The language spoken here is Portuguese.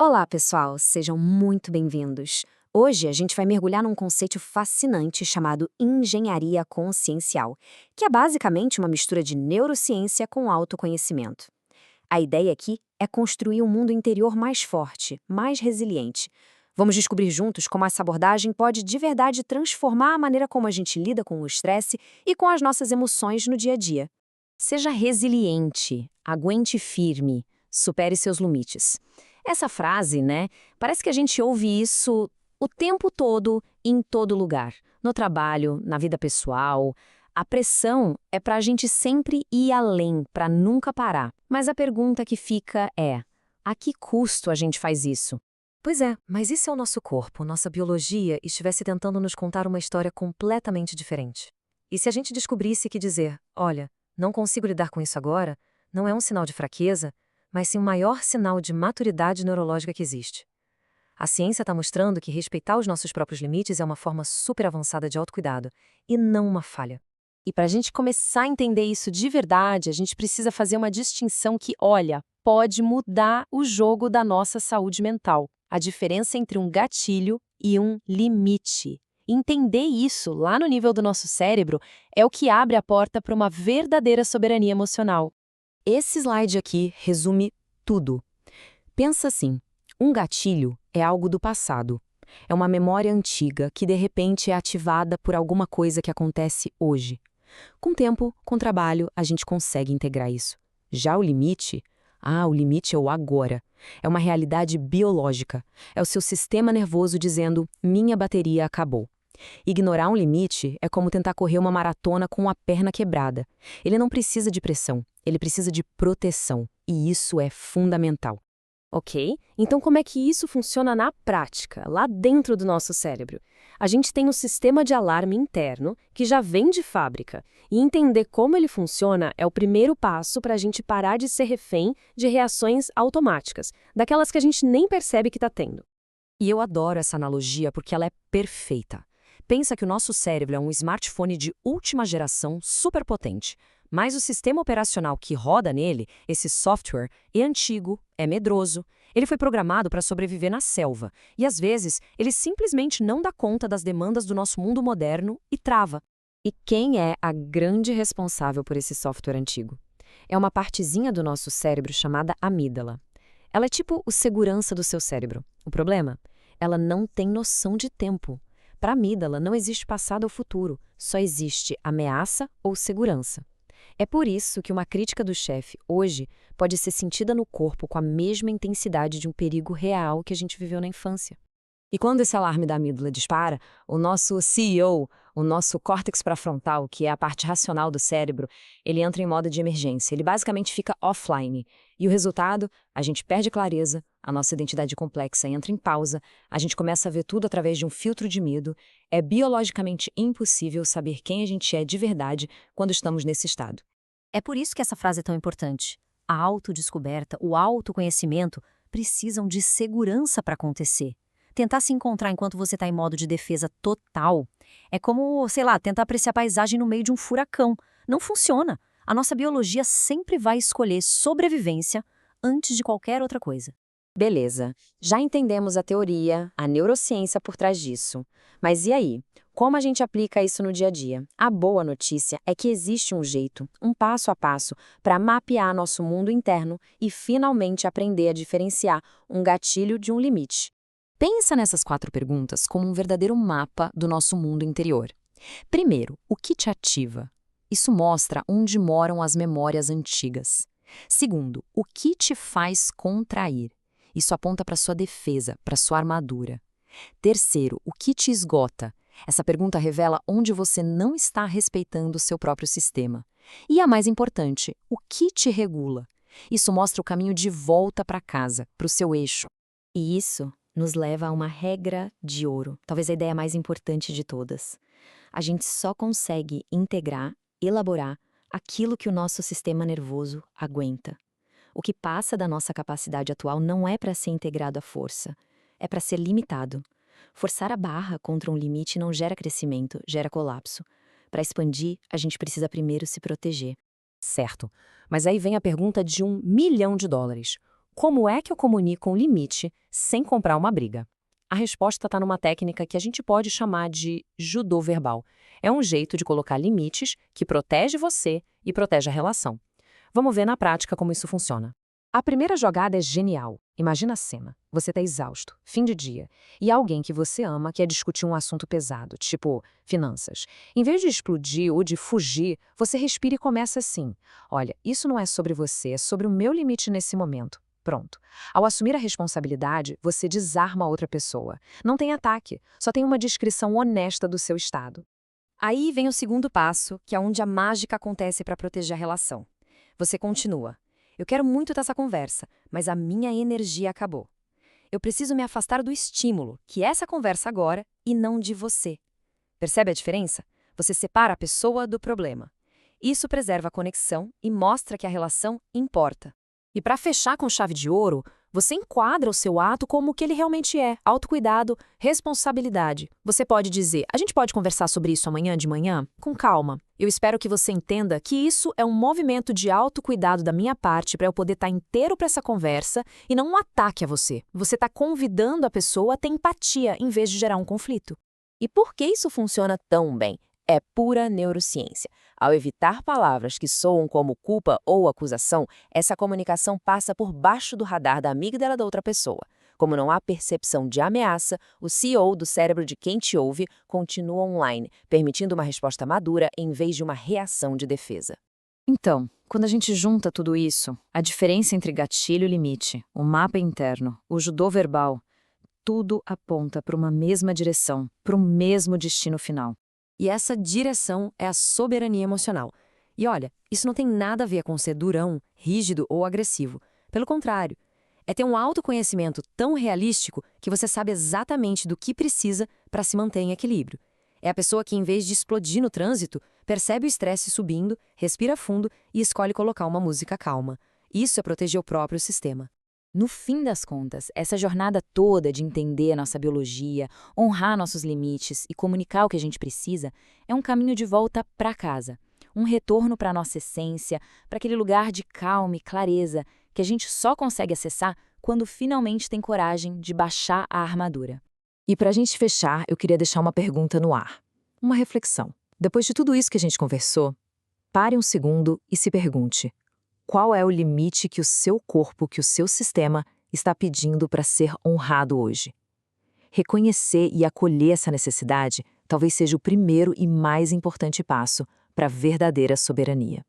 Olá, pessoal, sejam muito bem-vindos. Hoje a gente vai mergulhar num conceito fascinante chamado engenharia consciencial, que é basicamente uma mistura de neurociência com autoconhecimento. A ideia aqui é construir um mundo interior mais forte, mais resiliente. Vamos descobrir juntos como essa abordagem pode de verdade transformar a maneira como a gente lida com o estresse e com as nossas emoções no dia a dia. Seja resiliente, aguente firme, supere seus limites. Essa frase, né? Parece que a gente ouve isso o tempo todo, em todo lugar. No trabalho, na vida pessoal. A pressão é para a gente sempre ir além, para nunca parar. Mas a pergunta que fica é: a que custo a gente faz isso? Pois é, mas e se o nosso corpo, nossa biologia, estivesse tentando nos contar uma história completamente diferente? E se a gente descobrisse que dizer, olha, não consigo lidar com isso agora, não é um sinal de fraqueza, mas sim o maior sinal de maturidade neurológica que existe? A ciência está mostrando que respeitar os nossos próprios limites é uma forma super avançada de autocuidado, e não uma falha. E para a gente começar a entender isso de verdade, a gente precisa fazer uma distinção que, olha, pode mudar o jogo da nossa saúde mental. A diferença entre um gatilho e um limite. Entender isso lá no nível do nosso cérebro é o que abre a porta para uma verdadeira soberania emocional. Esse slide aqui resume tudo. Pensa assim, um gatilho é algo do passado. É uma memória antiga que de repente é ativada por alguma coisa que acontece hoje. Com o tempo, com o trabalho, a gente consegue integrar isso. Já o limite? O limite é o agora. É uma realidade biológica. É o seu sistema nervoso dizendo, minha bateria acabou. Ignorar um limite é como tentar correr uma maratona com a perna quebrada. Ele não precisa de pressão, ele precisa de proteção. E isso é fundamental. Ok? Então, como é que isso funciona na prática, lá dentro do nosso cérebro? A gente tem um sistema de alarme interno que já vem de fábrica, e entender como ele funciona é o primeiro passo para a gente parar de ser refém de reações automáticas, daquelas que a gente nem percebe que está tendo. E eu adoro essa analogia porque ela é perfeita. Pensa que o nosso cérebro é um smartphone de última geração super potente, mas o sistema operacional que roda nele, esse software, é antigo, é medroso. Ele foi programado para sobreviver na selva e, às vezes, ele simplesmente não dá conta das demandas do nosso mundo moderno e trava. E quem é a grande responsável por esse software antigo? É uma partezinha do nosso cérebro chamada amígdala. Ela é tipo o segurança do seu cérebro. O problema? Ela não tem noção de tempo. Para a amígdala não existe passado ou futuro, só existe ameaça ou segurança. É por isso que uma crítica do chefe, hoje, pode ser sentida no corpo com a mesma intensidade de um perigo real que a gente viveu na infância. E quando esse alarme da amígdala dispara, o nosso CEO, o nosso córtex pré-frontal, que é a parte racional do cérebro, ele entra em modo de emergência. Ele basicamente fica offline. E o resultado? A gente perde clareza, a nossa identidade complexa entra em pausa, a gente começa a ver tudo através de um filtro de medo. É biologicamente impossível saber quem a gente é de verdade quando estamos nesse estado. É por isso que essa frase é tão importante. A autodescoberta, o autoconhecimento precisam de segurança para acontecer. Tentar se encontrar enquanto você está em modo de defesa total é como, sei lá, tentar apreciar a paisagem no meio de um furacão. Não funciona. A nossa biologia sempre vai escolher sobrevivência antes de qualquer outra coisa. Beleza, já entendemos a teoria, a neurociência por trás disso. Mas e aí? Como a gente aplica isso no dia a dia? A boa notícia é que existe um jeito, um passo a passo, para mapear nosso mundo interno e finalmente aprender a diferenciar um gatilho de um limite. Pensa nessas 4 perguntas como um verdadeiro mapa do nosso mundo interior. Primeiro, o que te ativa? Isso mostra onde moram as memórias antigas. Segundo, o que te faz contrair? Isso aponta para sua defesa, para sua armadura. Terceiro, o que te esgota? Essa pergunta revela onde você não está respeitando o seu próprio sistema. E a mais importante, o que te regula? Isso mostra o caminho de volta para casa, para o seu eixo. E isso nos leva a uma regra de ouro, talvez a ideia mais importante de todas. A gente só consegue integrar, elaborar aquilo que o nosso sistema nervoso aguenta. O que passa da nossa capacidade atual não é para ser integrado à força, é para ser limitado. Forçar a barra contra um limite não gera crescimento, gera colapso. Para expandir, a gente precisa primeiro se proteger. Certo, mas aí vem a pergunta de $1 milhão. Como é que eu comunico um limite sem comprar uma briga? A resposta está numa técnica que a gente pode chamar de judô verbal. É um jeito de colocar limites que protege você e protege a relação. Vamos ver na prática como isso funciona. A primeira jogada é genial. Imagina a cena. Você está exausto, fim de dia, e alguém que você ama quer discutir um assunto pesado, tipo finanças. Em vez de explodir ou de fugir, você respira e começa assim: olha, isso não é sobre você, é sobre o meu limite nesse momento. Pronto. Ao assumir a responsabilidade, você desarma a outra pessoa. Não tem ataque, só tem uma descrição honesta do seu estado. Aí vem o segundo passo, que é onde a mágica acontece para proteger a relação. Você continua. Eu quero muito ter essa conversa, mas a minha energia acabou. Eu preciso me afastar do estímulo, que é essa conversa agora, e não de você. Percebe a diferença? Você separa a pessoa do problema. Isso preserva a conexão e mostra que a relação importa. E para fechar com chave de ouro, você enquadra o seu ato como o que ele realmente é: autocuidado, responsabilidade. Você pode dizer: a gente pode conversar sobre isso amanhã de manhã? Com calma. Eu espero que você entenda que isso é um movimento de autocuidado da minha parte para eu poder estar inteiro para essa conversa e não um ataque a você. Você está convidando a pessoa a ter empatia em vez de gerar um conflito. E por que isso funciona tão bem? É pura neurociência. Ao evitar palavras que soam como culpa ou acusação, essa comunicação passa por baixo do radar da amígdala da outra pessoa. Como não há percepção de ameaça, o CEO do cérebro de quem te ouve continua online, permitindo uma resposta madura em vez de uma reação de defesa. Então, quando a gente junta tudo isso, a diferença entre gatilho e limite, o mapa interno, o judô verbal, tudo aponta para uma mesma direção, para o mesmo destino final. E essa direção é a soberania emocional. E olha, isso não tem nada a ver com ser durão, rígido ou agressivo. Pelo contrário, é ter um autoconhecimento tão realístico que você sabe exatamente do que precisa para se manter em equilíbrio. É a pessoa que, em vez de explodir no trânsito, percebe o estresse subindo, respira fundo e escolhe colocar uma música calma. Isso é proteger o próprio sistema. No fim das contas, essa jornada toda de entender a nossa biologia, honrar nossos limites e comunicar o que a gente precisa, é um caminho de volta para casa. Um retorno para a nossa essência, para aquele lugar de calma e clareza que a gente só consegue acessar quando finalmente tem coragem de baixar a armadura. E para a gente fechar, eu queria deixar uma pergunta no ar. Uma reflexão. Depois de tudo isso que a gente conversou, pare um segundo e se pergunte: qual é o limite que o seu corpo, que o seu sistema está pedindo para ser honrado hoje? Reconhecer e acolher essa necessidade talvez seja o primeiro e mais importante passo para a verdadeira soberania.